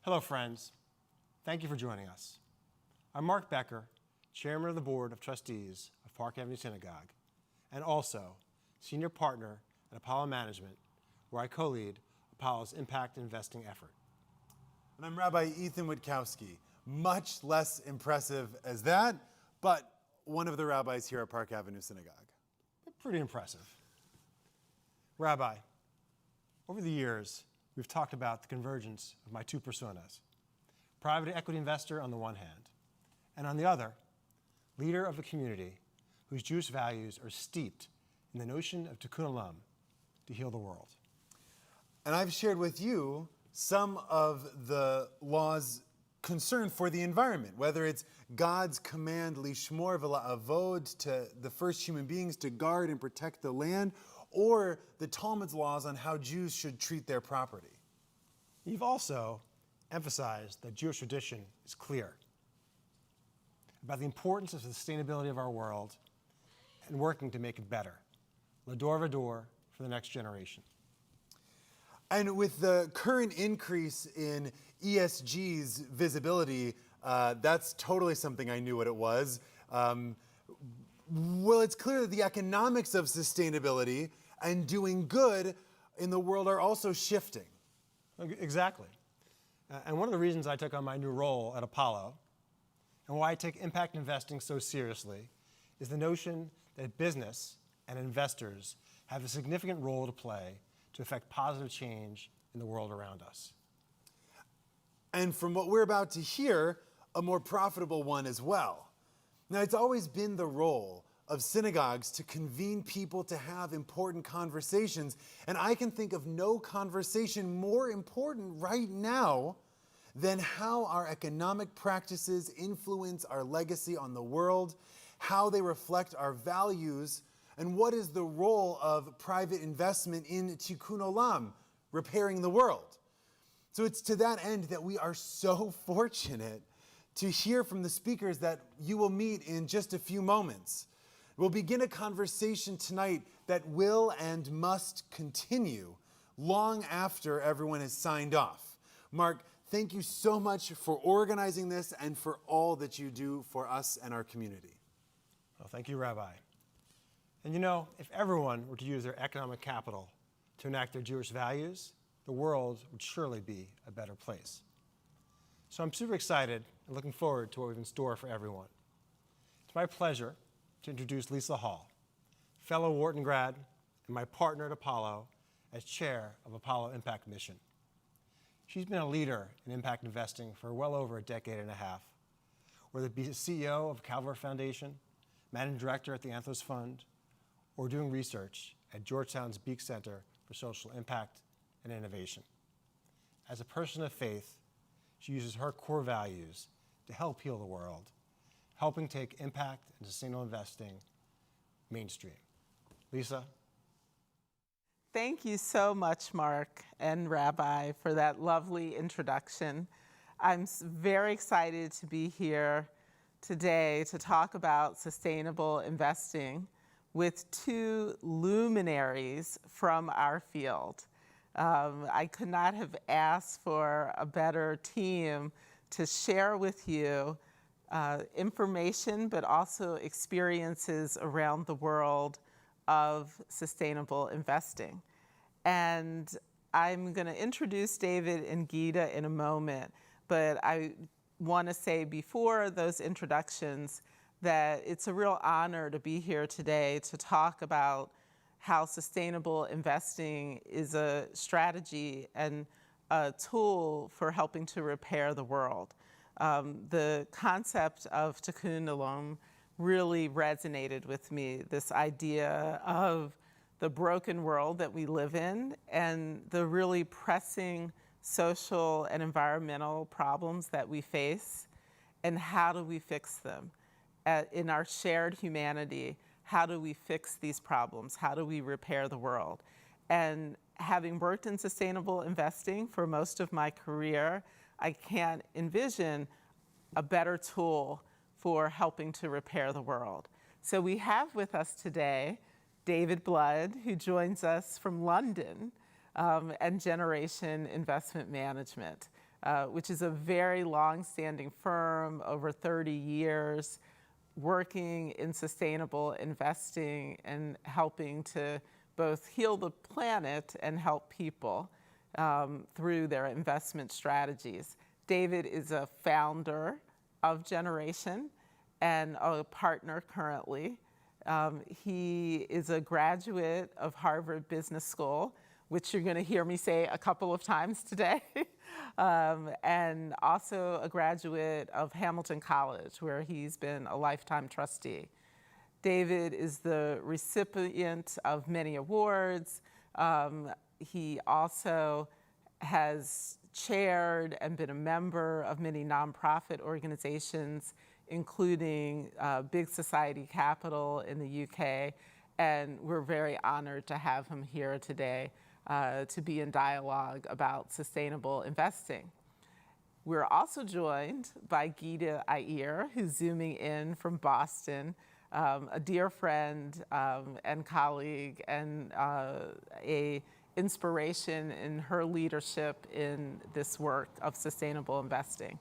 Hello, friends. Thank you for joining us. I'm Mark Becker, Chairman of the Board of Trustees of Park Avenue Synagogue, and also Senior Partner at Apollo Management, where I co-lead Apollo's impact investing effort. And I'm Rabbi Ethan Witkowski. Much less impressive as that, but one of the rabbis here at Park Avenue Synagogue. Pretty impressive. Rabbi, over the years, we've talked about the convergence of my two personas. Private equity investor on the one hand, and on the other, leader of a community whose Jewish values are steeped in the notion of tikkun olam, to heal the world. And I've shared with you some of the law's concern for the environment, whether it's God's command, lishmor v'la'avod, to the first human beings to guard and protect the land, or the Talmud's laws on how Jews should treat their property. You've also emphasized that Jewish tradition is clear about the importance of sustainability of our world and working to make it better, l'dor v'dor, for the next generation. And with the current increase in ESG's visibility, that's totally something I knew what it was. Well, it's clear that the economics of sustainability and doing good in the world are also shifting. Exactly. And one of the reasons I took on my new role at Apollo and why I take impact investing so seriously is the notion that business and investors have a significant role to play to affect positive change in the world around us. And from what we're about to hear, a more profitable one as well. Now, it's always been the role of synagogues to convene people to have important conversations, and I can think of no conversation more important right now than how our economic practices influence our legacy on the world, how they reflect our values, and what is the role of private investment in tikkun olam, repairing the world. So it's to that end that we are so fortunate to hear from the speakers that you will meet in just a few moments. We'll begin a conversation tonight that will and must continue long after everyone has signed off. Mark, thank you so much for organizing this and for all that you do for us and our community. Well, thank you, Rabbi. And you know, if everyone were to use their economic capital to enact their Jewish values, the world would surely be a better place. So I'm super excited and looking forward to what we've in store for everyone. It's my pleasure to introduce Lisa Hall, fellow Wharton grad and my partner at Apollo as chair of Apollo Impact Mission. She's been a leader in impact investing for well over a decade and a half, whether it be CEO of Calvary Foundation, managing director at the Anthos Fund, or doing research at Georgetown's Beek Center for Social Impact and Innovation. As a person of faith, she uses her core values to help heal the world, helping take impact and sustainable investing mainstream. Lisa? Thank you so much, Mark and Rabbi, for that lovely introduction. I'm very excited to be here today to talk about sustainable investing with two luminaries from our field. I could not have asked for a better team to share with you information, but also experiences around the world of sustainable investing. And I'm going to introduce David and Gita in a moment, but I want to say before those introductions that it's a real honor to be here today to talk about how sustainable investing is a strategy and a tool for helping to repair the world. The concept of tikkun olam really resonated with me, this idea of the broken world that we live in and the really pressing social and environmental problems that we face, and how do we fix them? In our shared humanity, how do we fix these problems? How do we repair the world? And having worked in sustainable investing for most of my career, I can't envision a better tool for helping to repair the world. So we have with us today David Blood, who joins us from London, and Generation Investment Management. which is a very long-standing firm, over 30 years, working in sustainable investing and helping to both heal the planet and help people through their investment strategies. David is a founder of Generation and a partner currently. He is a graduate of Harvard Business School, which you're going to hear me say a couple of times today, and also a graduate of Hamilton College, where he's been a lifetime trustee. David is the recipient of many awards. He also has chaired and been a member of many nonprofit organizations, including Big Society Capital in the UK, and we're very honored to have him here today to be in dialogue about sustainable investing. We're also joined by Gita Iyer, who's zooming in from Boston, a dear friend and colleague, and a inspiration in her leadership in this work of sustainable investing.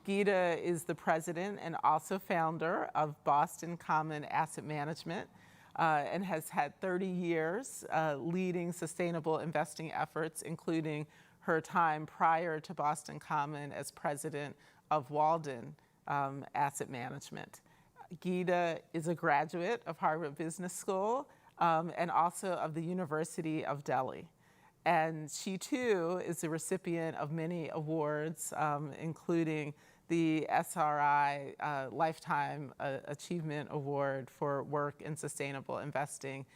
Gita is the president and also founder of Boston Common Asset Management, and has had 30 years leading sustainable investing efforts, including her time prior to Boston Common as president of Walden Asset Management. Gita is a graduate of Harvard Business School and also of the University of Delhi. And she too is a recipient of many awards, including the SRI Lifetime Achievement Award for work in sustainable investing,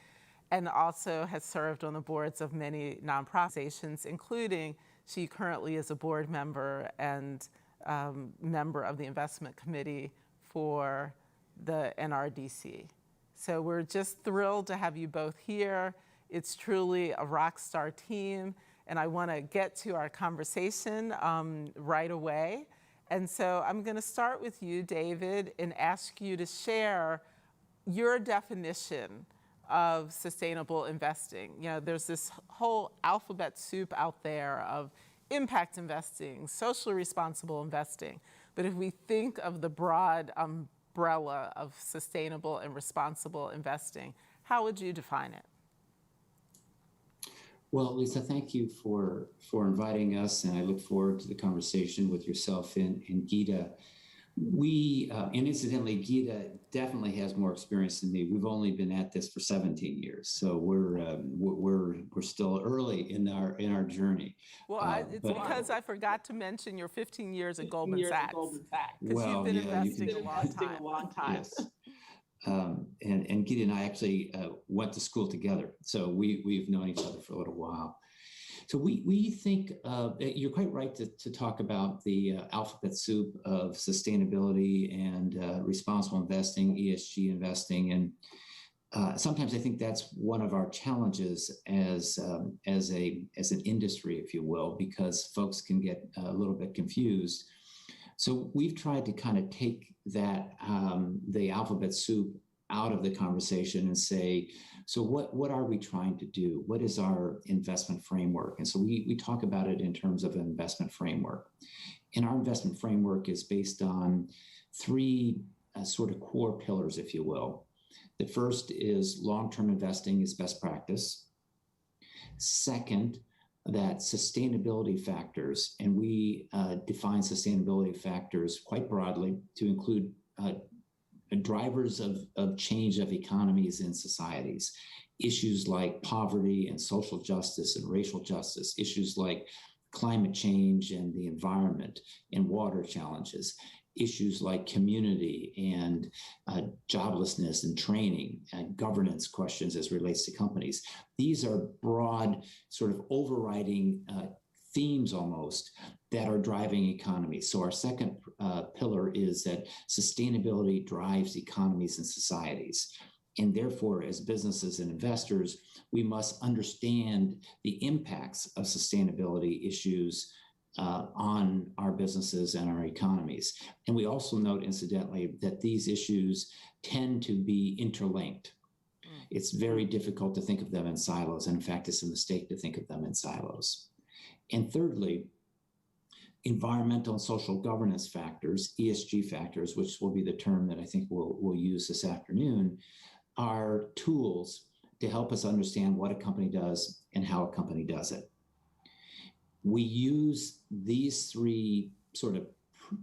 and also has served on the boards of many nonprofits, including she currently is a board member and member of the investment committee for the NRDC. So we're just thrilled to have you both here. It's truly a rock star team, and I want to get to our conversation right away. And so I'm going to start with you, David, and ask you to share your definition of sustainable investing. You know, there's this whole alphabet soup out there of impact investing, socially responsible investing. But if we think of the broad umbrella of sustainable and responsible investing, how would you define it? Well, Lisa, thank you for inviting us, and I look forward to the conversation with yourself and Gita. And incidentally, Gita definitely has more experience than me. We've only been at this for 17 years, so we're still early in our journey. Well, it's because I forgot to mention your 15 years at Goldman Sachs. Because you've been investing a long time. Yes. And Gita and I actually went to school together, so we've known each other for a little while. So we think you're quite right to talk about the alphabet soup of sustainability and responsible investing, ESG investing, and sometimes I think that's one of our challenges as an industry, if you will, because folks can get a little bit confused. So we've tried to kind of take that, the alphabet soup out of the conversation and say, so what are we trying to do? What is our investment framework? And so we talk about it in terms of an investment framework. And our investment framework is based on three sort of core pillars, if you will. The first is long-term investing is best practice. Second, that sustainability factors, and we define sustainability factors quite broadly to include drivers of change of economies and societies, issues like poverty and social justice and racial justice, issues like climate change and the environment and water challenges, issues like community and joblessness and training and governance questions as relates to companies. These are broad, sort of overriding themes almost that are driving economies. So our second pillar is that sustainability drives economies and societies. And therefore, as businesses and investors, we must understand the impacts of sustainability issues on our businesses and our economies. And we also note, incidentally, that these issues tend to be interlinked. It's very difficult to think of them in silos. And in fact, it's a mistake to think of them in silos. And thirdly, environmental and social governance factors, ESG factors, which will be the term that I think we'll use this afternoon, are tools to help us understand what a company does and how a company does it. We use these three sort of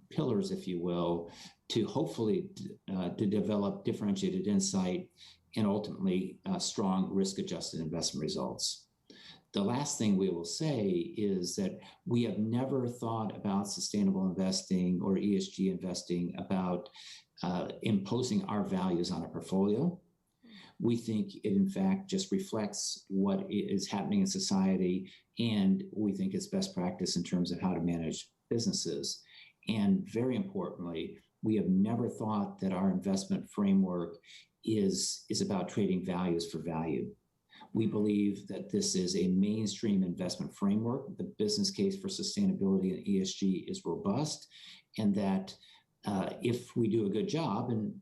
pillars, if you will, to hopefully to develop differentiated insight and ultimately strong risk-adjusted investment results. The last thing we will say is that we have never thought about sustainable investing or ESG investing about imposing our values on a portfolio. We think it, in fact, just reflects what is happening in society, and we think it's best practice in terms of how to manage businesses. And very importantly, we have never thought that our investment framework is about trading values for value. We believe that this is a mainstream investment framework. The business case for sustainability and ESG is robust, and that if we do a good job, and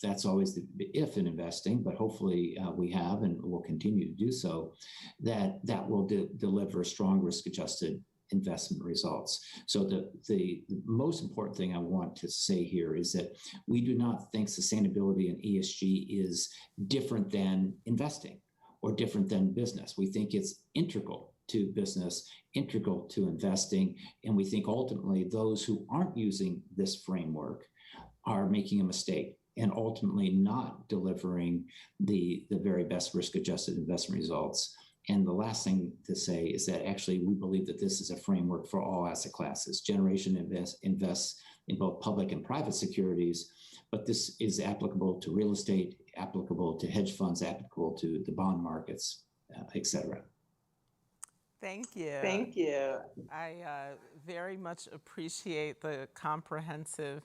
that's always the if in investing, but hopefully we have and will continue to do so, that will deliver strong risk-adjusted investment results. So the most important thing I want to say here is that we do not think sustainability and ESG is different than investing or different than business. We think it's integral to business, integral to investing, and we think ultimately those who aren't using this framework are making a mistake and ultimately not delivering the very best risk-adjusted investment results. And the last thing to say is that actually we believe that this is a framework for all asset classes. Generation invests in both public and private securities, but this is applicable to real estate, applicable to hedge funds, applicable to the bond markets, et cetera. Thank you. Thank you. I very much appreciate the comprehensive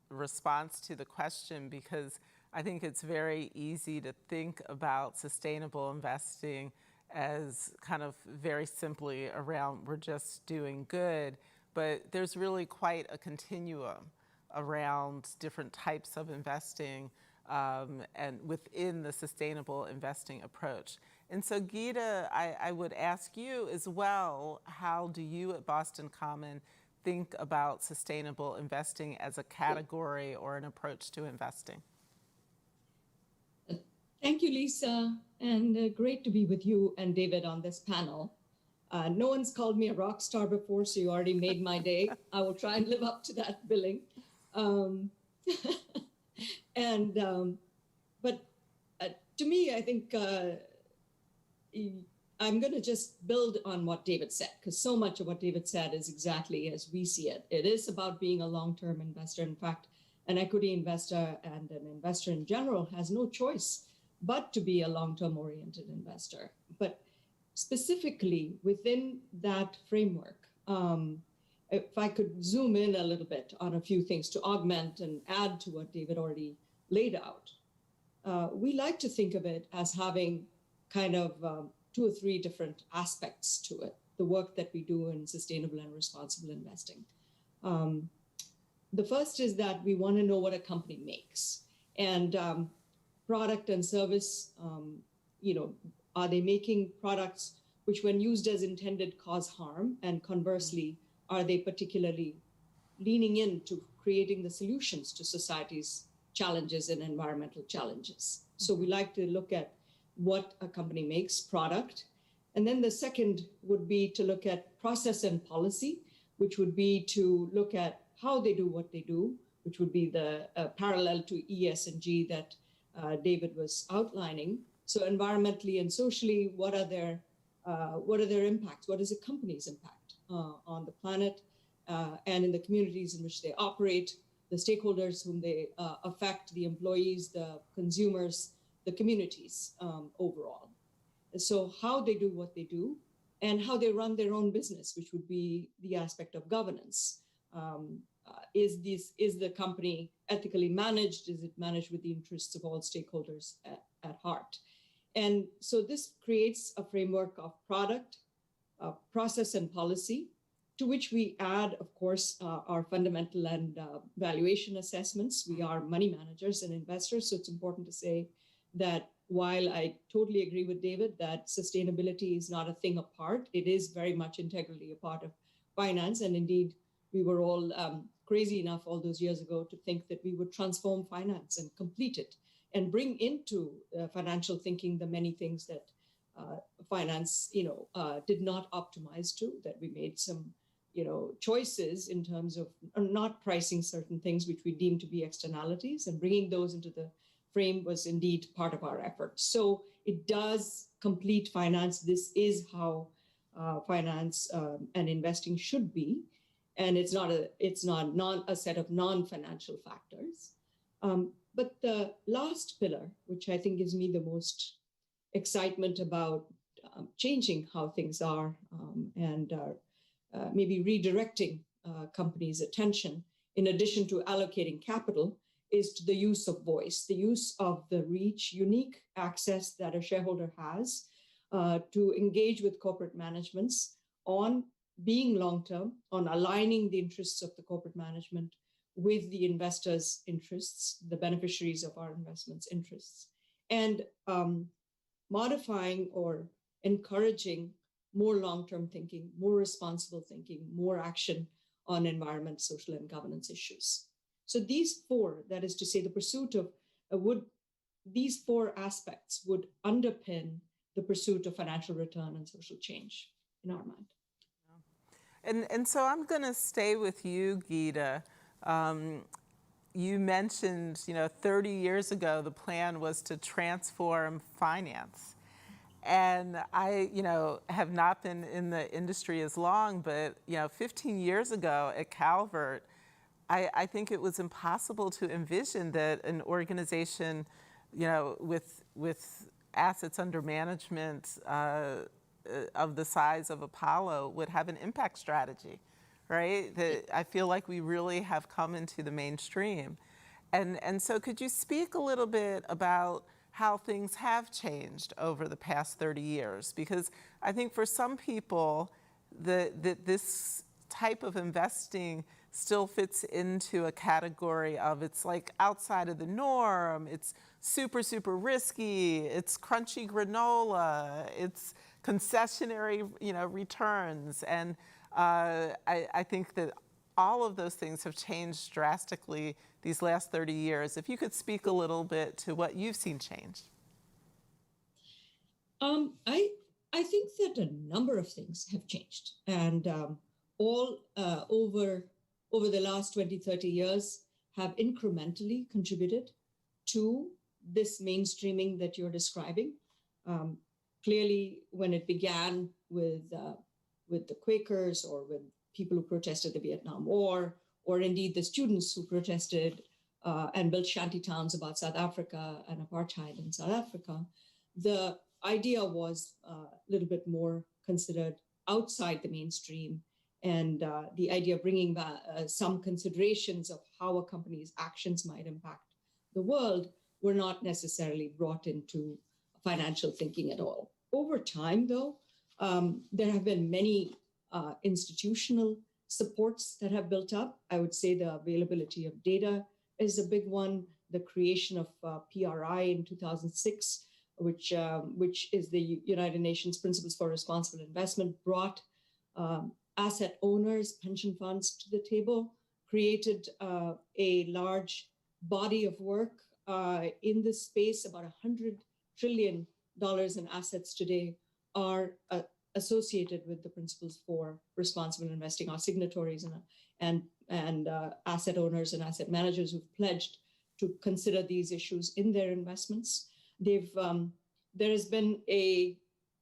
response to the question, because I think it's very easy to think about sustainable investing as kind of very simply around we're just doing good, but there's really quite a continuum around different types of investing and within the sustainable investing approach. And so Gita, I would ask you as well, how do you at Boston Common think about sustainable investing as a category or an approach to investing? Thank you, Lisa, and great to be with you and David on this panel. No one's called me a rock star before, so you already made my day. I will try and live up to that billing. But to me, I think I'm going to just build on what David said, because so much of what David said is exactly as we see it. It is about being a long-term investor. In fact, an equity investor and an investor in general has no choice but to be a long-term oriented investor. But specifically within that framework, if I could zoom in a little bit on a few things to augment and add to what David already laid out, we like to think of it as having kind of 2 or 3 different aspects to it, the work that we do in sustainable and responsible investing. The first is that we want to know what a company makes, and product and service, are they making products which when used as intended cause harm? And conversely, are they particularly leaning into creating the solutions to society's challenges and environmental challenges? So we like to look at what a company makes, product. And then the second would be to look at process and policy, which would be to look at how they do what they do, which would be the parallel to ES and G that David was outlining. So environmentally and socially, what are their impacts? What is a company's impact on the planet and in the communities in which they operate, the stakeholders whom they affect, the employees, the consumers, the communities overall. And so how they do what they do and how they run their own business, which would be the aspect of governance. Is the company ethically managed? Is it managed with the interests of all stakeholders at heart? And so this creates a framework of product, process, and policy, to which we add, of course, our fundamental and valuation assessments. We are money managers and investors, so it's important to say that while I totally agree with David that sustainability is not a thing apart, it is very much integrally a part of finance. And indeed, we were all crazy enough all those years ago to think that we would transform finance and complete it and bring into financial thinking the many things that finance, did not optimize to, that we made some, choices in terms of not pricing certain things which we deemed to be externalities, and bringing those into the frame was indeed part of our effort. So it does complete finance. This is how finance and investing should be, and it's not a set of non-financial factors. But the last pillar, which I think gives me the most excitement about changing how things are and maybe redirecting companies' attention, in addition to allocating capital, is to the use of voice, the use of the reach, unique access that a shareholder has to engage with corporate managements on being long-term, on aligning the interests of the corporate management with the investors' interests, the beneficiaries of our investments' interests, and modifying or encouraging more long-term thinking, more responsible thinking, more action on environment, social, and governance issues. So these four, that is to say, the pursuit of these four aspects would underpin the pursuit of financial return and social change in our mind. And so I'm going to stay with you, Geeta. You mentioned, 30 years ago, the plan was to transform finance. And I, have not been in the industry as long, but, 15 years ago at Calvert, I think it was impossible to envision that an organization, with assets under management of the size of Apollo would have an impact strategy, right? That I feel like we really have come into the mainstream. And so could you speak a little bit about how things have changed over the past 30 years? Because I think for some people, this type of investing still fits into a category of it's like outside of the norm, it's super, super risky, it's crunchy granola, it's concessionary, returns. And I think that all of those things have changed drastically these last 30 years. If you could speak a little bit to what you've seen change. I think that a number of things have changed, and all over the last 20, 30 years have incrementally contributed to this mainstreaming that you're describing. Clearly, when it began with the Quakers or with people who protested the Vietnam War, or indeed the students who protested and built shanty towns about South Africa and apartheid in South Africa, the idea was a little bit more considered outside the mainstream, and the idea of bringing back some considerations of how a company's actions might impact the world were not necessarily brought into financial thinking at all. Over time, though, there have been many institutional supports that have built up. I would say the availability of data is a big one. The creation of PRI in 2006, which is the United Nations Principles for Responsible Investment, brought asset owners, pension funds to the table, created a large body of work in this space. About $100 trillion in assets today are associated with the Principles for Responsible Investing, our signatories and asset owners and asset managers who've pledged to consider these issues in their investments. There has been a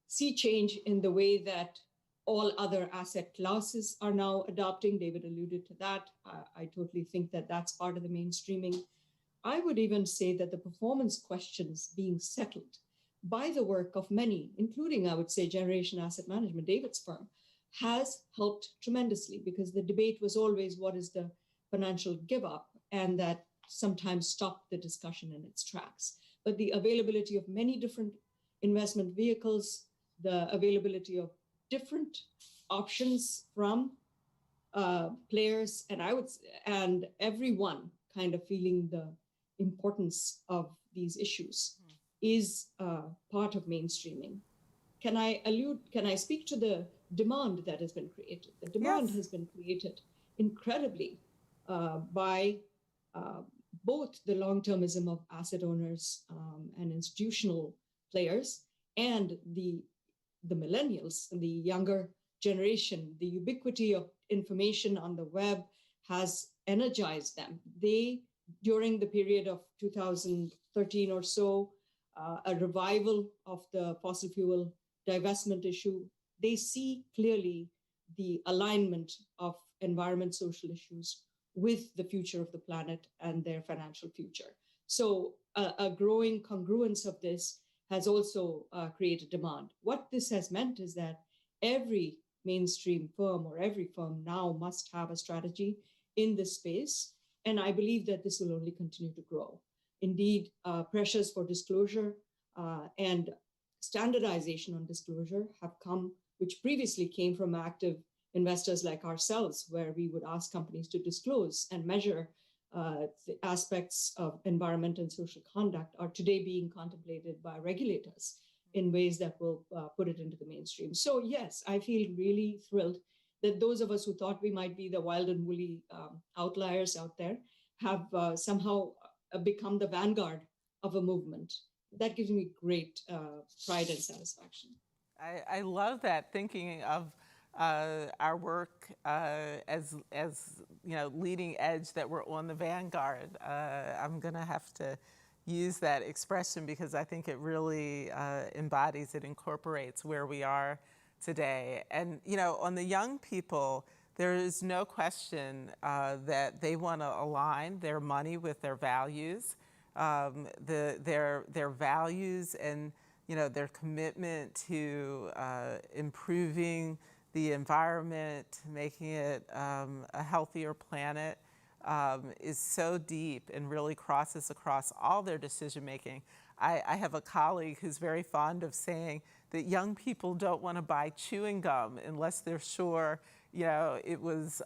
sea change in the way that all other asset classes are now adopting. David alluded to that. I totally think that that's part of the mainstreaming. I would even say that the performance questions being settled by the work of many, including, I would say, Generation Asset Management, David's firm, has helped tremendously, because the debate was always what is the financial give up, and that sometimes stopped the discussion in its tracks. But the availability of many different investment vehicles, the availability of different options from players, and everyone kind of feeling the importance of these issues is part of mainstreaming. Can I speak to the demand that has been created. The demand Yes. has been created incredibly by both the long-termism of asset owners and institutional players and the millennials, the younger generation. The ubiquity of information on the web has energized them. They, during the period of 2013 or so, a revival of the fossil fuel divestment issue, they see clearly the alignment of environment, social issues with the future of the planet and their financial future. So a growing congruence of this has also created demand. What this has meant is that every mainstream firm or every firm now must have a strategy in this space. And I believe that this will only continue to grow. Indeed, pressures for disclosure and standardization on disclosure have come, which previously came from active investors like ourselves, where we would ask companies to disclose and measure the aspects of environment and social conduct, are today being contemplated by regulators in ways that will put it into the mainstream. So yes, I feel really thrilled that those of us who thought we might be the wild and woolly outliers out there have somehow become the vanguard of a movement. That gives me great pride and satisfaction. I love that, thinking of our work as leading edge, that we're on the vanguard. I'm going to have to use that expression because I think it really embodies, it incorporates where we are today. And on the young people, there is no question that they want to align their money with their values, their values and their commitment to improving the environment, making it a healthier planet, is so deep and really crosses across all their decision making. I have a colleague who's very fond of saying that young people don't want to buy chewing gum unless they're sure it was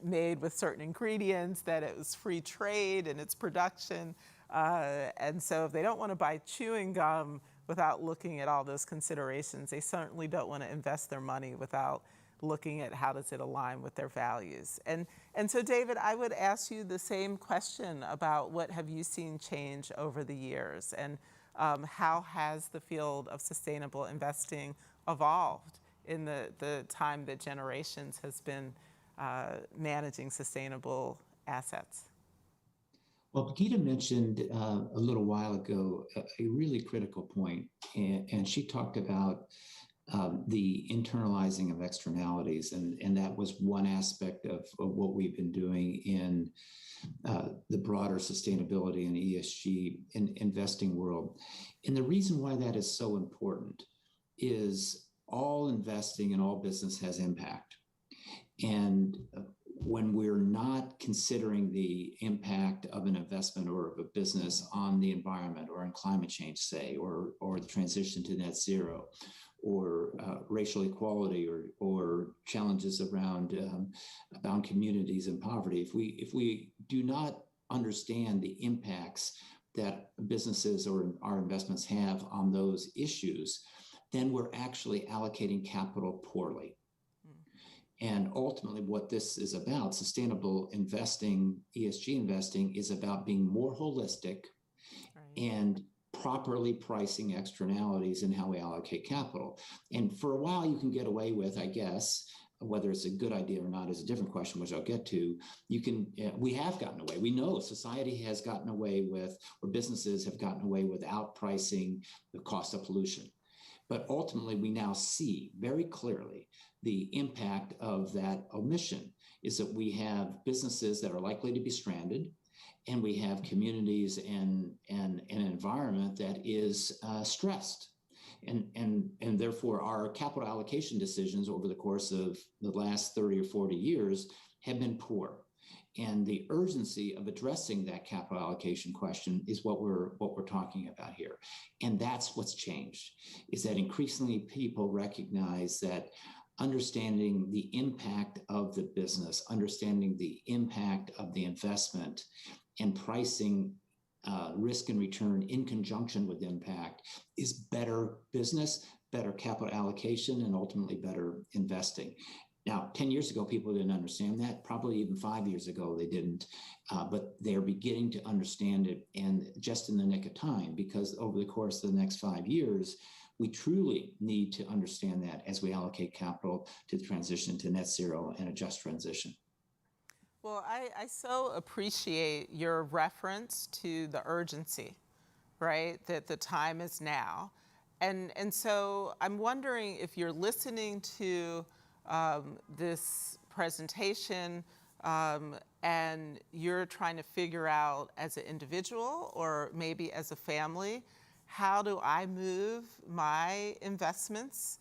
made with certain ingredients, that it was free trade in its production. And so if they don't want to buy chewing gum without looking at all those considerations, they certainly don't want to invest their money without looking at how does it align with their values. And so David, I would ask you the same question about what have you seen change over the years, and how has the field of sustainable investing evolved in the time that Generations has been managing sustainable assets? Well, Gita mentioned a little while ago a really critical point, and she talked about the internalizing of externalities, and that was one aspect of what we've been doing in the broader sustainability and ESG investing world. And the reason why that is so important is all investing and all business has impact. And when we're not considering the impact of an investment or of a business on the environment or on climate change, say, or the transition to net zero, or racial equality, or challenges around communities and poverty, if we do not understand the impacts that businesses or our investments have on those issues, then we're actually allocating capital poorly. And ultimately, what this is about, sustainable investing, ESG investing, is about being more holistic and properly pricing externalities in how we allocate capital. And for a while, you can get away with, I guess, whether it's a good idea or not is a different question, which I'll get to. We have gotten away. We know society has gotten away with, or businesses have gotten away with, outpricing the cost of pollution. But ultimately, we now see very clearly the impact of that omission is that we have businesses that are likely to be stranded, and we have communities and an environment that is stressed. And therefore, our capital allocation decisions over the course of the last 30 or 40 years have been poor. And the urgency of addressing that capital allocation question is what we're talking about here. And that's what's changed, is that increasingly people recognize that understanding the impact of the business, understanding the impact of the investment, and pricing risk and return in conjunction with impact is better business, better capital allocation, and ultimately better investing. Now, 10 years ago, people didn't understand that. Probably even 5 years ago, they didn't. But they're beginning to understand it, and just in the nick of time, because over the course of the next 5 years, we truly need to understand that as we allocate capital to the transition to net zero and a just transition. Well, I so appreciate your reference to the urgency, right? That the time is now. And so I'm wondering if you're listening to this presentation and you're trying to figure out as an individual or maybe as a family, how do I move my investments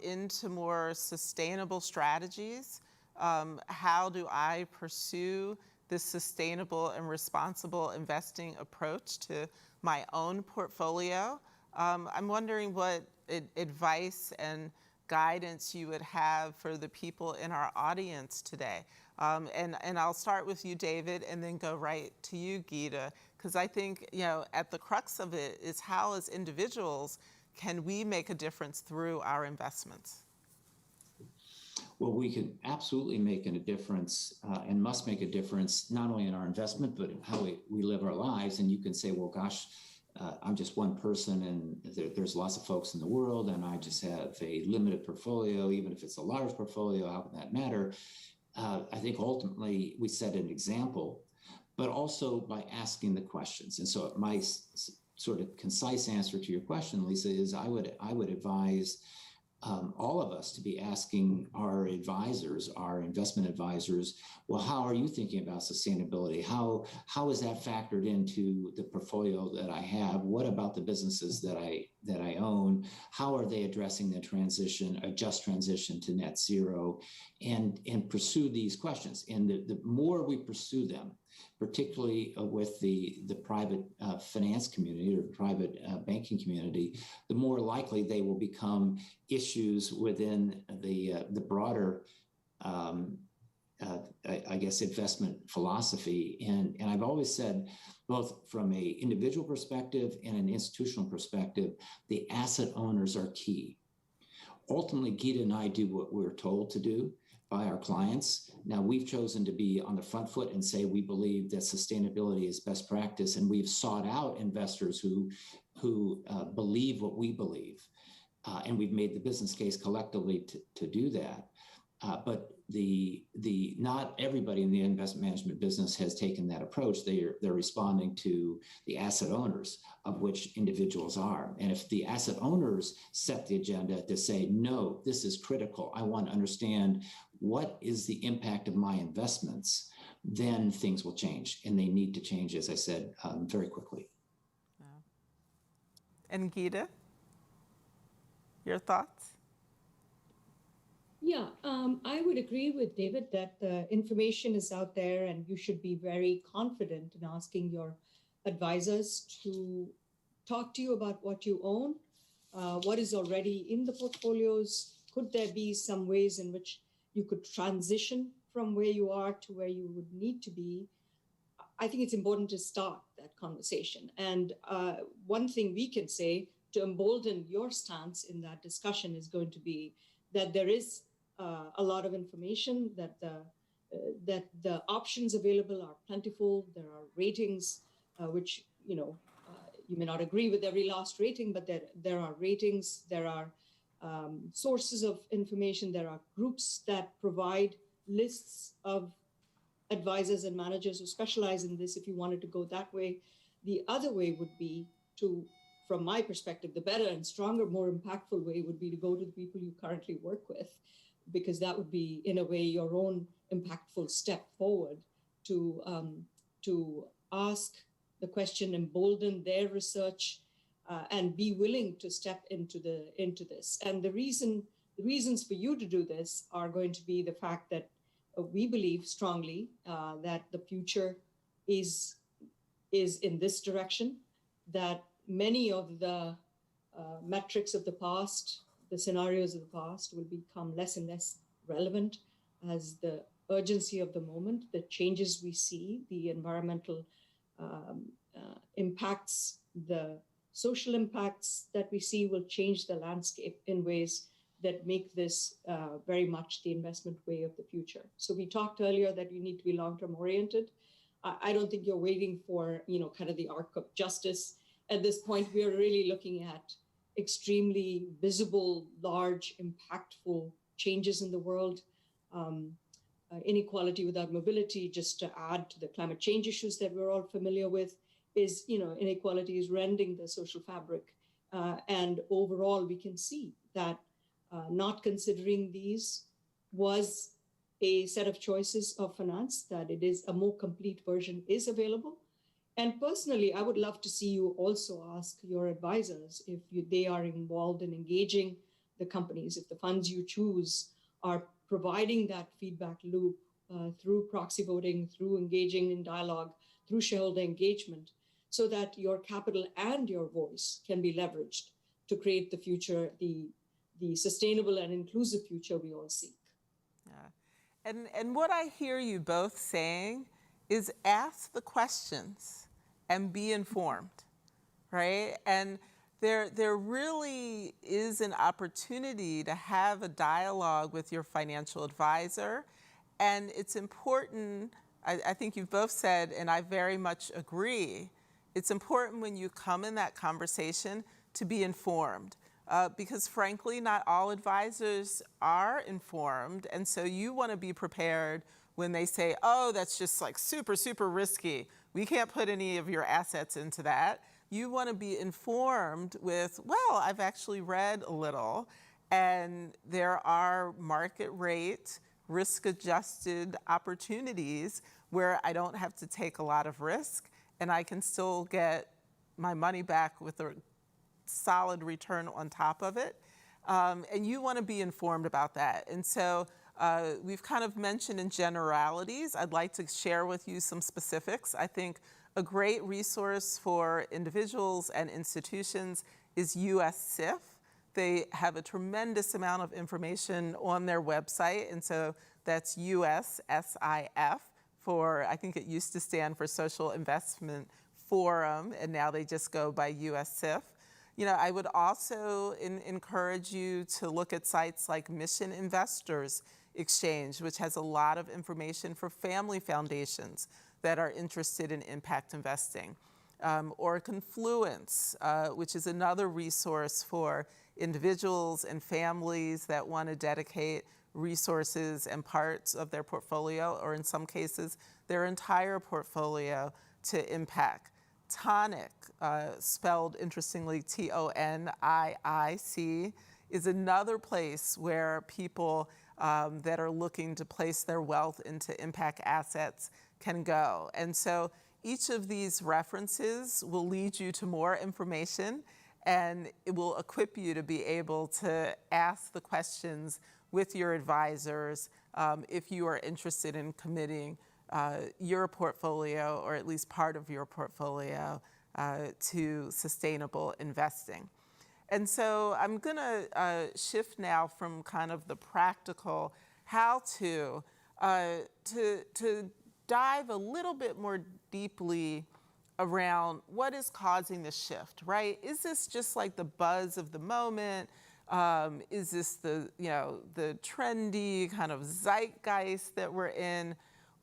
into more sustainable strategies? How do I pursue this sustainable and responsible investing approach to my own portfolio? I'm wondering what advice and guidance you would have for the people in our audience today. And I'll start with you, David, and then go right to you, Geeta, because I think, at the crux of it is how as individuals can we make a difference through our investments? Well, we can absolutely make a difference and must make a difference, not only in our investment, but how we live our lives. And you can say, well, gosh, I'm just one person and there's lots of folks in the world and I just have a limited portfolio, even if it's a large portfolio, how can that matter? I think ultimately we set an example, but also by asking the questions. And so my sort of concise answer to your question, Lisa, is I would advise all of us to be asking our advisors, our investment advisors, well, how are you thinking about sustainability? How is that factored into the portfolio that I have? What about the businesses that I own? How are they addressing the transition, a just transition to net zero? And pursue these questions. And the more we pursue them, particularly with the private finance community or private banking community, the more likely they will become issues within the broader, I guess, investment philosophy. And I've always said, both from an individual perspective and an institutional perspective, the asset owners are key. Ultimately, Geeta and I do what we're told to do by our clients. Now, we've chosen to be on the front foot and say we believe that sustainability is best practice, and we've sought out investors who believe what we believe, and we've made the business case collectively to do that. But not everybody in the investment management business has taken that approach. They're responding to the asset owners, of which individuals are. And if the asset owners set the agenda to say, no, this is critical, I want to understand what is the impact of my investments, then things will change. And they need to change, as I said, very quickly. Yeah. And Geeta, your thoughts? Yeah, I would agree with David that the information is out there and you should be very confident in asking your advisors to talk to you about what you own, what is already in the portfolios. Could there be some ways in which you could transition from where you are to where you would need to be? I think it's important to start that conversation. And one thing we can say to embolden your stance in that discussion is going to be that there is a lot of information, that the options available are plentiful. There are ratings, which, you may not agree with every last rating, but there are ratings, there are sources of information, there are groups that provide lists of advisors and managers who specialize in this if you wanted to go that way. The other way would be to, from my perspective, the better and stronger, more impactful way would be to go to the people you currently work with, because that would be, in a way, your own impactful step forward to ask the question, embolden their research, and be willing to step into this. And the reasons for you to do this are going to be the fact that we believe strongly that the future is in this direction, that many of the metrics of the past, the scenarios of the past will become less and less relevant as the urgency of the moment, the changes we see, the environmental impacts, the social impacts that we see will change the landscape in ways that make this very much the investment way of the future. So we talked earlier that you need to be long-term oriented. I don't think you're waiting for, kind of the arc of justice. At this point, we are really looking at extremely visible, large, impactful changes in the world. Inequality without mobility, just to add to the climate change issues that we're all familiar with, is, inequality is rending the social fabric. And overall, we can see that not considering these was a set of choices of finance, that it is a more complete version is available. And personally, I would love to see you also ask your advisors if they are involved in engaging the companies, if the funds you choose are providing that feedback loop through proxy voting, through engaging in dialogue, through shareholder engagement, so that your capital and your voice can be leveraged to create the future, the sustainable and inclusive future we all seek. Yeah. And what I hear you both saying is ask the questions and be informed, right? And there really is an opportunity to have a dialogue with your financial advisor. And it's important, I think you've both said, and I very much agree, it's important when you come in that conversation to be informed. Because frankly, not all advisors are informed. And so you want to be prepared when they say, oh, that's just like super, super risky. We can't put any of your assets into that. You want to be informed with, well, I've actually read a little, and there are market rate, risk-adjusted opportunities where I don't have to take a lot of risk, and I can still get my money back with a solid return on top of it. And you want to be informed about that. And so we've kind of mentioned in generalities. I'd like to share with you some specifics. I think a great resource for individuals and institutions is USSIF. They have a tremendous amount of information on their website, and so that's USSIF for, I think it used to stand for Social Investment Forum, and now they just go by USSIF. I would also encourage you to look at sites like Mission Investors Exchange, which has a lot of information for family foundations that are interested in impact investing. Or Confluence, which is another resource for individuals and families that want to dedicate resources and parts of their portfolio, or in some cases, their entire portfolio to impact. Tonic, spelled interestingly Toniic, is another place where people that are looking to place their wealth into impact assets can go. And so each of these references will lead you to more information, and it will equip you to be able to ask the questions with your advisors if you are interested in committing your portfolio, or at least part of your portfolio, to sustainable investing. And so I'm going to shift now from kind of the practical how to dive a little bit more deeply around what is causing the shift, right? Is this just like the buzz of the moment? Is this the trendy kind of zeitgeist that we're in?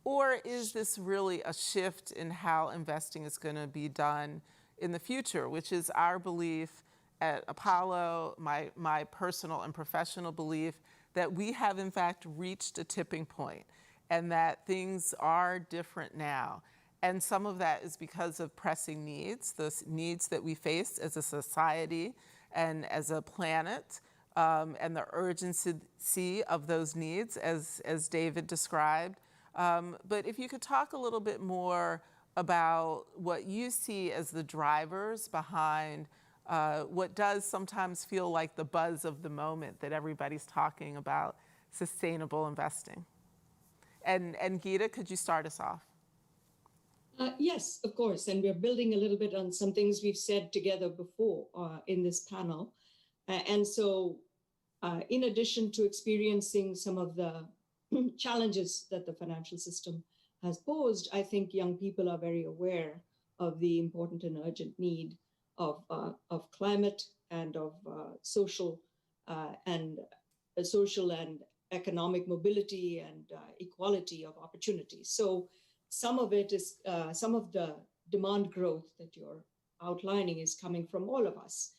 Or is this really a shift in how investing is going to be done in the future, which is our belief at Apollo, my personal and professional belief, that we have in fact reached a tipping point and that things are different now. And some of that is because of pressing needs, the needs that we face as a society and as a planet, and the urgency of those needs, as David described. But if you could talk a little bit more about what you see as the drivers behind what does sometimes feel like the buzz of the moment that everybody's talking about sustainable investing. And Geeta, could you start us off? Yes, of course. And we're building a little bit on some things we've said together before in this panel. And so in addition to experiencing some of the challenges that the financial system has posed, I think young people are very aware of the important and urgent need of climate and of and social and economic mobility and equality of opportunity. So some of it is some of the demand growth that you're outlining is coming from all of us.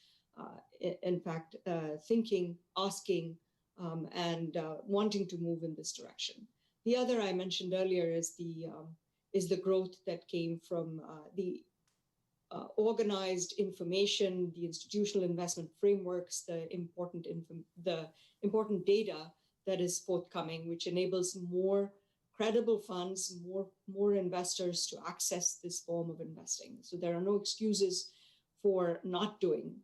In fact, thinking, asking, and wanting to move in this direction. The other I mentioned earlier is the growth that came from the organized information, the institutional investment frameworks, the important data that is forthcoming, which enables more credible funds, more investors to access this form of investing. So there are no excuses for not doing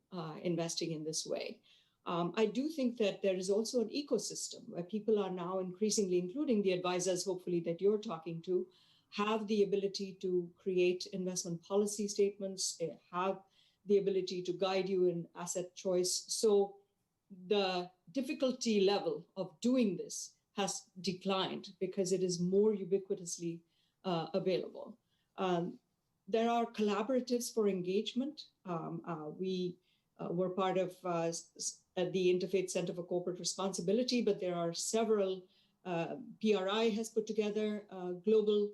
investing in this way. I do think that there is also an ecosystem where people are now increasingly, including the advisors, hopefully, that you're talking to, have the ability to create investment policy statements, have the ability to guide you in asset choice. So the difficulty level of doing this has declined because it is more ubiquitously available. There are collaboratives for engagement. We were part of the Interfaith Center for Corporate Responsibility, but there are several, PRI has put together global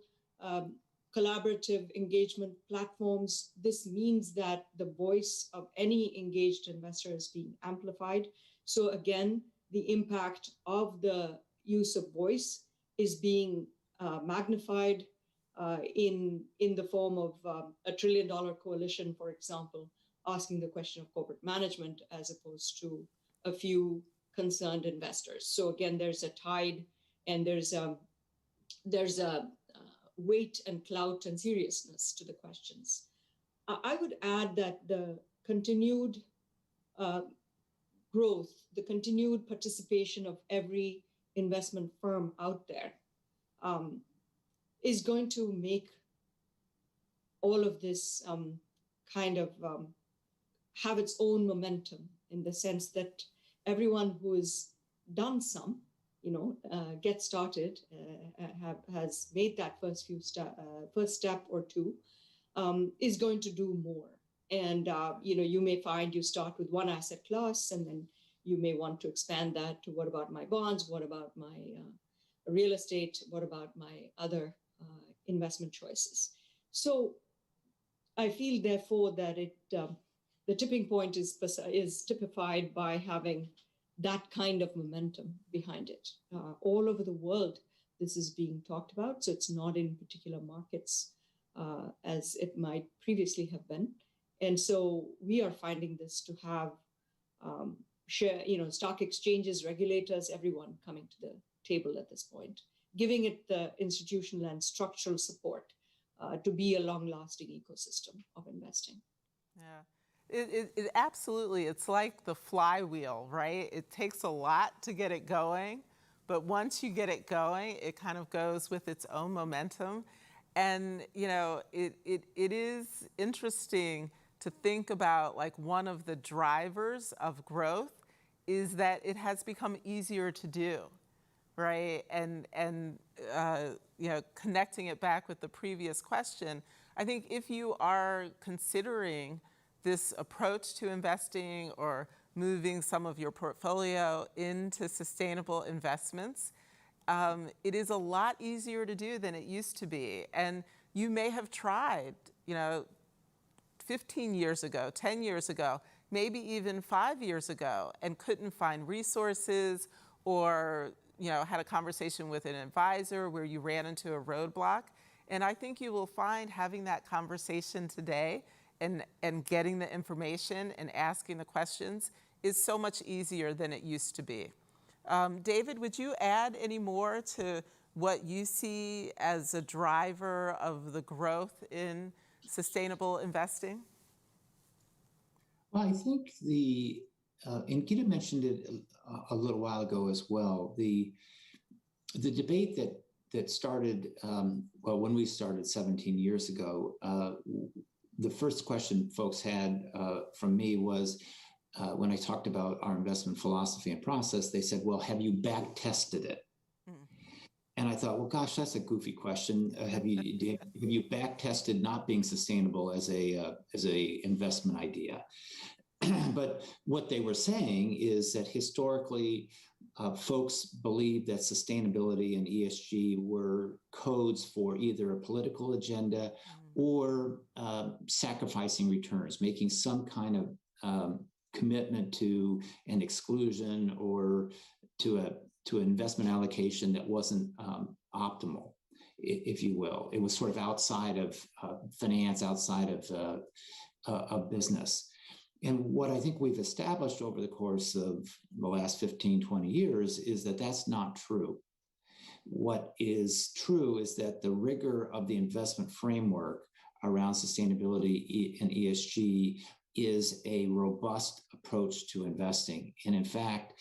collaborative engagement platforms. This means that the voice of any engaged investor is being amplified. So again, the impact of the use of voice is being magnified in the form of a $1 trillion coalition, for example, asking the question of corporate management as opposed to a few concerned investors. So again, there's a tide and there's a weight and clout and seriousness to the questions. I would add that the continued growth, the continued participation of every investment firm out there is going to make all of this kind of have its own momentum, in the sense that everyone who has done some, get started, has made that first step or two, is going to do more. And you may find you start with one asset class, and then you may want to expand that to what about my bonds? What about my real estate? What about my other investment choices? So I feel, therefore, that the tipping point is typified by having that kind of momentum behind it. All over the world, this is being talked about. So it's not in particular markets as it might previously have been. And so we are finding this to have stock exchanges, regulators, everyone coming to the table at this point, giving it the institutional and structural support to be a long-lasting ecosystem of investing. Yeah. It absolutely, it's like the flywheel, right? It takes a lot to get it going, but once you get it going, it kind of goes with its own momentum. And, it is interesting to think about, like, one of the drivers of growth is that it has become easier to do, right? And connecting it back with the previous question, I think if you are considering this approach to investing or moving some of your portfolio into sustainable investments, it is a lot easier to do than it used to be. And you may have tried, 15 years ago, 10 years ago, maybe even 5 years ago, and couldn't find resources, or had a conversation with an advisor where you ran into a roadblock. And I think you will find having that conversation today and getting the information and asking the questions is so much easier than it used to be. David, would you add any more to what you see as a driver of the growth in sustainable investing? Well, I think and Gita mentioned it a little while ago as well, the debate that started, when we started 17 years ago, the first question folks had from me was, when I talked about our investment philosophy and process, they said, well, have you back tested it? And And I thought, well, gosh, that's a goofy question. Have you back tested not being sustainable as a investment idea? But what they were saying is that historically, folks believed that sustainability and ESG were codes for either a political agenda or sacrificing returns, making some kind of commitment to an exclusion or to an investment allocation that wasn't optimal, if you will. It was sort of outside of finance, outside of business. And what I think we've established over the course of the last 15, 20 years is that that's not true. What is true is that the rigor of the investment framework around sustainability and ESG is a robust approach to investing. And in fact,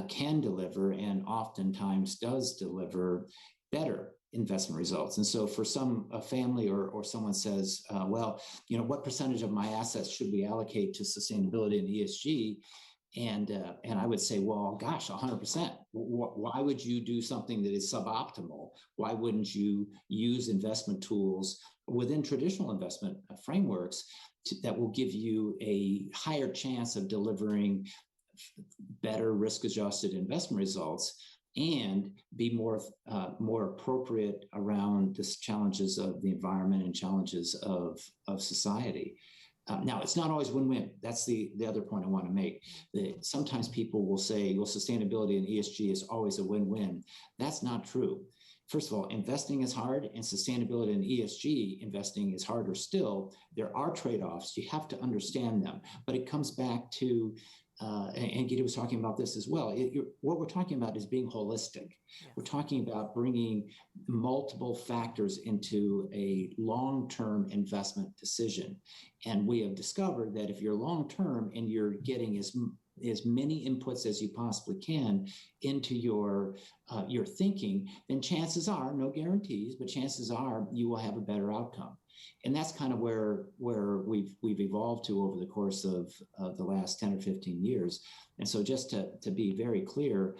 can deliver and oftentimes does deliver better investment results. And so for a family or someone says, well, what percentage of my assets should we allocate to sustainability and ESG? And I would say, well, gosh, 100%. Why would you do something that is suboptimal? Why wouldn't you use investment tools within traditional investment frameworks that will give you a higher chance of delivering better risk-adjusted investment results and be more appropriate around the challenges of the environment and challenges of society? Now, it's not always win-win. That's the other point I want to make. Sometimes people will say, well, sustainability and ESG is always a win-win. That's not true. First of all, investing is hard, and sustainability and ESG investing is harder still. There are trade-offs. You have to understand them. But it comes back to, and Gita was talking about this as well, what we're talking about is being holistic. Yeah. We're talking about bringing multiple factors into a long-term investment decision. And we have discovered that if you're long-term and you're getting as many inputs as you possibly can into your thinking, then chances are, no guarantees, but chances are you will have a better outcome. And that's kind of where we've evolved to over the course of the last 10 or 15 years. And so just to be very clear,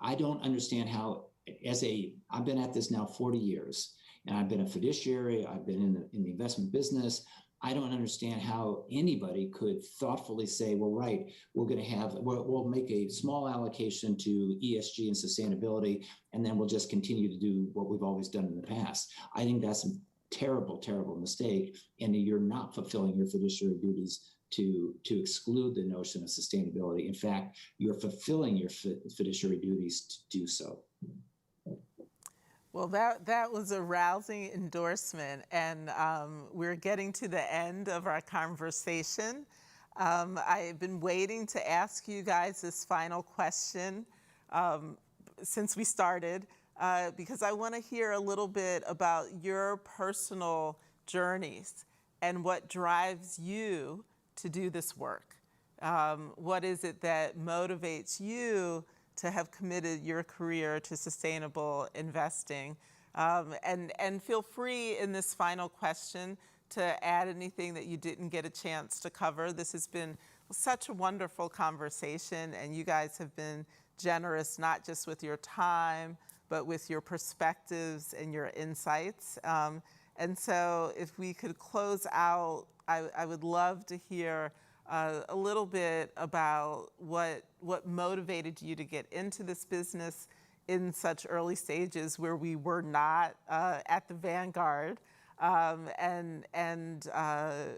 I don't understand how, I've been at this now 40 years, and I've been a fiduciary, I've been in the investment business. I don't understand how anybody could thoughtfully say, well, right, we'll make a small allocation to ESG and sustainability, and then we'll just continue to do what we've always done in the past. I think that's a terrible, terrible mistake. And you're not fulfilling your fiduciary duties to exclude the notion of sustainability. In fact, you're fulfilling your fiduciary duties to do so. Well, that was a rousing endorsement, and we're getting to the end of our conversation. I've been waiting to ask you guys this final question since we started, because I want to hear a little bit about your personal journeys and what drives you to do this work. What is it that motivates you to have committed your career to sustainable investing? And feel free in this final question to add anything that you didn't get a chance to cover. This has been such a wonderful conversation, and you guys have been generous, not just with your time, but with your perspectives and your insights. And so if we could close out, I would love to hear a little bit about what motivated you to get into this business in such early stages where we were not at the vanguard, and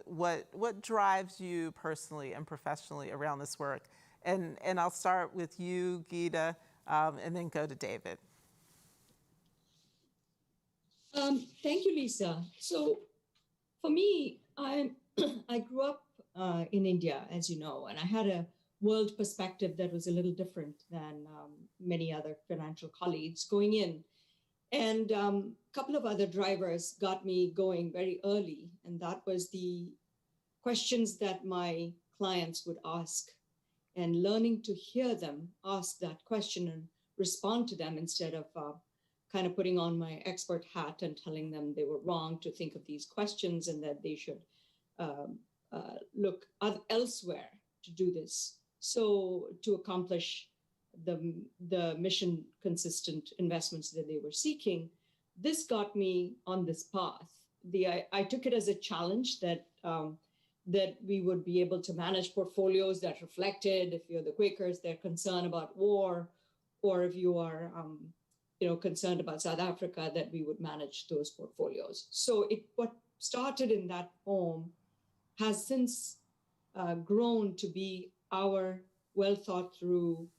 what drives you personally and professionally around this work. And I'll start with you, Gita, and then go to David. Thank you, Lisa. So for me, I grew up in India, as you know, and I had a world perspective that was a little different than many other financial colleagues going in. And a couple of other drivers got me going very early, and that was the questions that my clients would ask, and learning to hear them ask that question and respond to them instead of kind of putting on my expert hat and telling them they were wrong to think of these questions and that they should look elsewhere to do this. So to accomplish the mission consistent investments that they were seeking, this got me on this path. I took it as a challenge that that we would be able to manage portfolios that reflected, if you're the Quakers, they're concerned about war, or if you are concerned about South Africa, that we would manage those portfolios. So what started in that poem has since grown to be our well thought through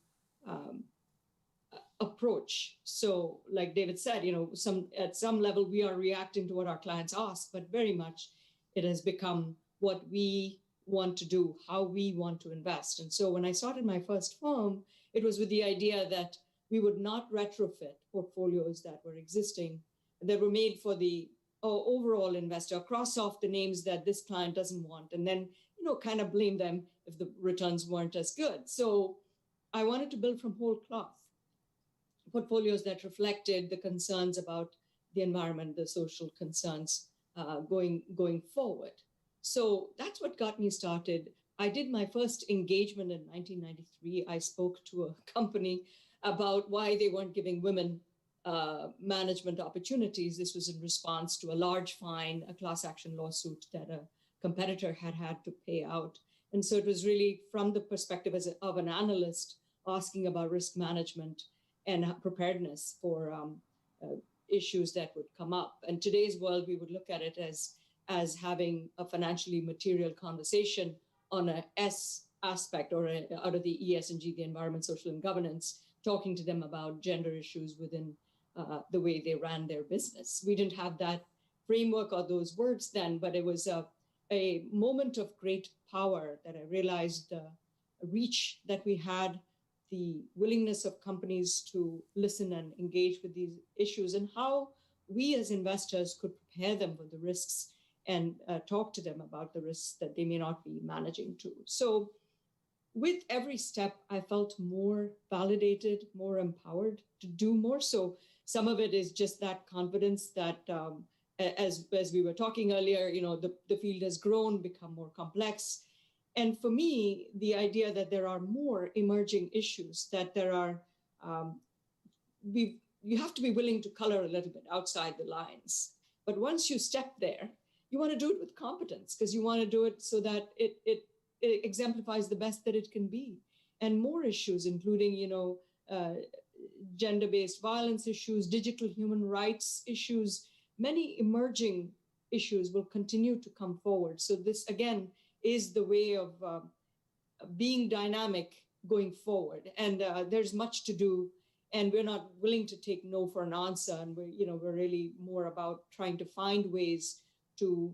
approach. So like David said, at some level we are reacting to what our clients ask, but very much it has become what we want to do, how we want to invest. And so when I started my first firm, it was with the idea that we would not retrofit portfolios that were existing, that were made for the overall investor, cross off the names that this client doesn't want, and then, kind of blame them if the returns weren't as good. So I wanted to build from whole cloth portfolios that reflected the concerns about the environment, the social concerns going forward. So that's what got me started. I did my first engagement in 1993. I spoke to a company about why they weren't giving women management opportunities. This was in response to a large fine, a class action lawsuit that a competitor had to pay out. And so it was really from the perspective of an analyst asking about risk management and preparedness for issues that would come up. In today's world, we would look at it as having a financially material conversation on a S aspect, or out of the ES&G, the environment, social, and governance, talking to them about gender issues within the way they ran their business. We didn't have that framework or those words then, but it was a moment of great power that I realized the reach that we had, the willingness of companies to listen and engage with these issues, and how we as investors could prepare them for the risks and talk to them about the risks that they may not be managing to. So with every step, I felt more validated, more empowered to do more. So some of it is just that confidence that, as we were talking earlier, the field has grown, become more complex. And for me, the idea that there are more emerging issues, that there are, you have to be willing to color a little bit outside the lines. But once you step there, you want to do it with competence, because you want to do it so that it exemplifies the best that it can be. And more issues, including, gender-based violence issues, digital human rights issues, many emerging issues will continue to come forward. So this, again, is the way of being dynamic going forward. And there's much to do, and we're not willing to take no for an answer. And we're really more about trying to find ways to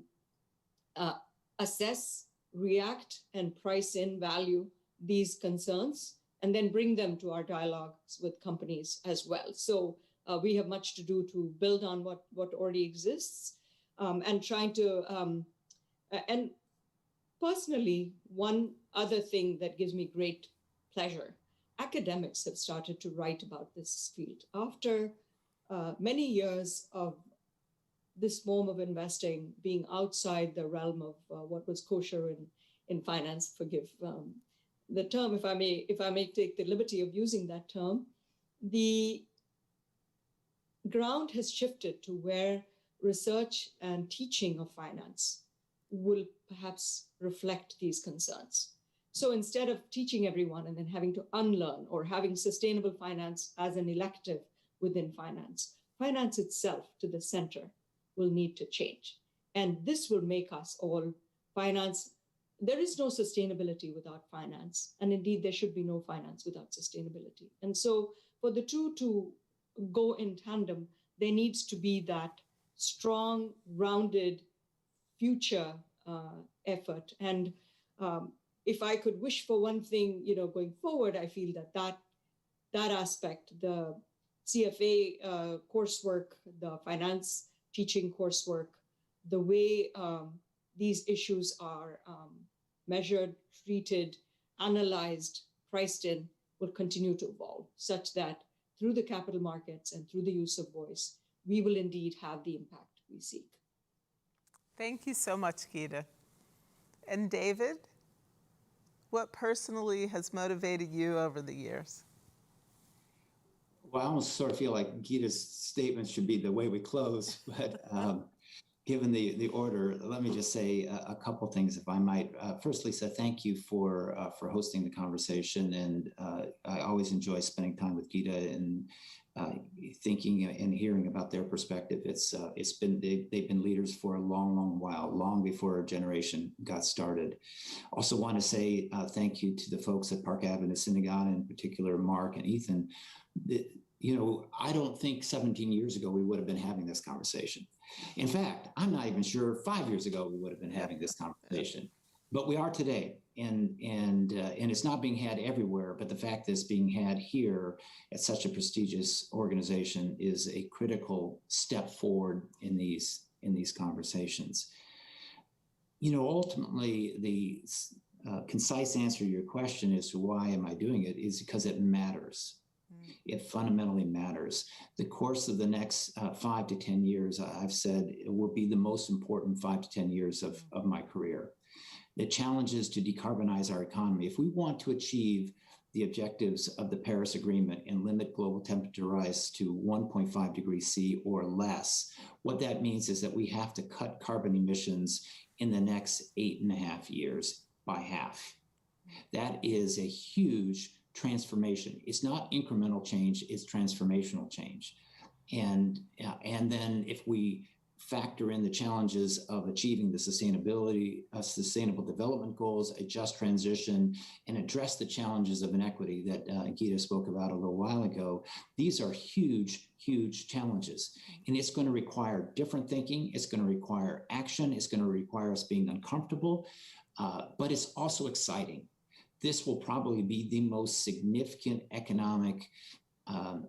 assess, react, and price in value these concerns, and then bring them to our dialogues with companies as well. So we have much to do to build on what already exists, and trying to, and personally, one other thing that gives me great pleasure, academics have started to write about this field. After many years of this form of investing being outside the realm of what was kosher in finance, forgive the term, if I may take the liberty of using that term, the ground has shifted to where research and teaching of finance will perhaps reflect these concerns. So instead of teaching everyone and then having to unlearn, or having sustainable finance as an elective within finance, finance itself to the center will need to change. And this will make us all finance. There is no sustainability without finance. And indeed, there should be no finance without sustainability. And so for the two to go in tandem, there needs to be that strong, rounded future effort. And if I could wish for one thing, going forward, I feel that aspect, the CFA coursework, the finance teaching coursework, the way these issues are measured, treated, analyzed, priced in, will continue to evolve, such that through the capital markets and through the use of voice, we will indeed have the impact we seek. Thank you so much, Geeta. And David, what personally has motivated you over the years? Well, I almost sort of feel like Gita's statement should be the way we close, but given the order, let me just say a couple things, if I might. First, Lisa, thank you for hosting the conversation, and I always enjoy spending time with Gita and thinking and hearing about their perspective. It's been they've been leaders for a long while, long before our generation got started. Also, want to say thank you to the folks at Park Avenue Synagogue, in particular Mark and Ethan. I don't think 17 years ago we would have been having this conversation. In fact, I'm not even sure 5 years ago we would have been having this conversation, but we are today, and it's not being had everywhere. But the fact that it's being had here at such a prestigious organization is a critical step forward in these conversations. Ultimately, the concise answer to your question as to why am I doing it is because it matters. It fundamentally matters. The course of the next 5 to 10 years, I've said, it will be the most important 5 to 10 years of my career. The challenge is to decarbonize our economy. If we want to achieve the objectives of the Paris Agreement and limit global temperature rise to 1.5 degrees C or less, what that means is that we have to cut carbon emissions in the next 8.5 years by half. That is a huge transformation. It's not incremental change, it's transformational change. And then if we factor in the challenges of achieving the sustainable development goals, a just transition, and address the challenges of inequity that Gita spoke about a little while ago, these are huge challenges. And it's going to require different thinking. It's going to require action. It's going to require us being uncomfortable, but it's also exciting. This will probably be the most significant economic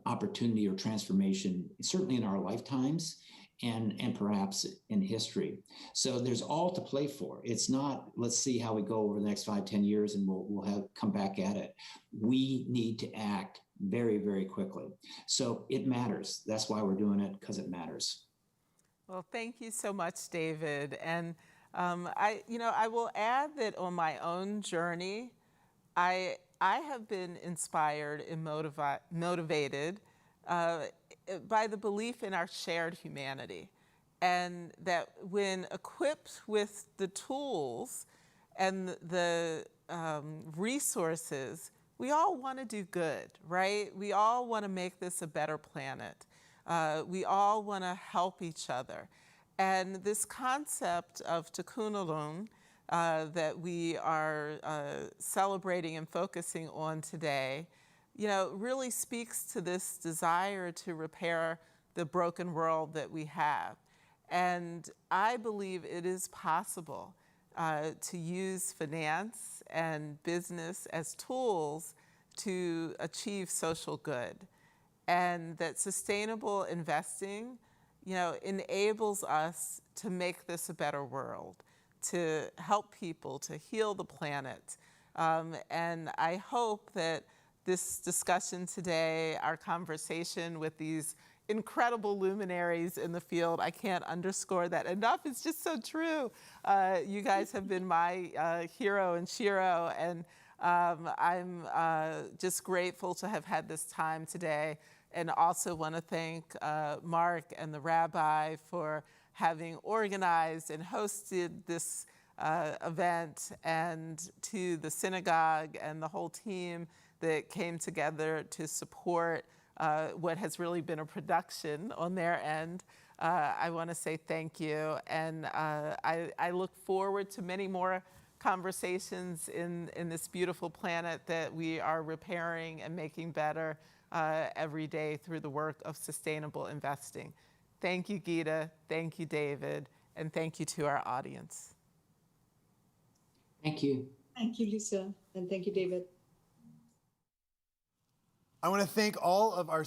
opportunity or transformation, certainly in our lifetimes and perhaps in history. So there's all to play for. It's not, let's see how we go over the next 5, 10 years and we'll come back at it. We need to act very quickly. So it matters. That's why we're doing it, because it matters. Well, thank you so much, David. And I will add that on my own journey, I have been inspired and motivated by the belief in our shared humanity, and that when equipped with the tools and the resources, we all want to do good, right? We all want to make this a better planet. We all want to help each other. And this concept of tikkun olam that we are celebrating and focusing on today, really speaks to this desire to repair the broken world that we have. And I believe it is possible to use finance and business as tools to achieve social good. And that sustainable investing, enables us to make this a better world, to help people, to heal the planet. And I hope that this discussion today, our conversation with these incredible luminaries in the field, I can't underscore that enough. It's just so true. You guys have been my hero and shiro, and I'm just grateful to have had this time today. And also want to thank Mark and the rabbi for having organized and hosted this event, and to the synagogue and the whole team that came together to support what has really been a production on their end. I want to say thank you, and I look forward to many more conversations in this beautiful planet that we are repairing and making better every day through the work of sustainable investing. Thank you, Gita. Thank you, David. And thank you to our audience. Thank you. Thank you, Lisa. And thank you, David. I want to thank all of our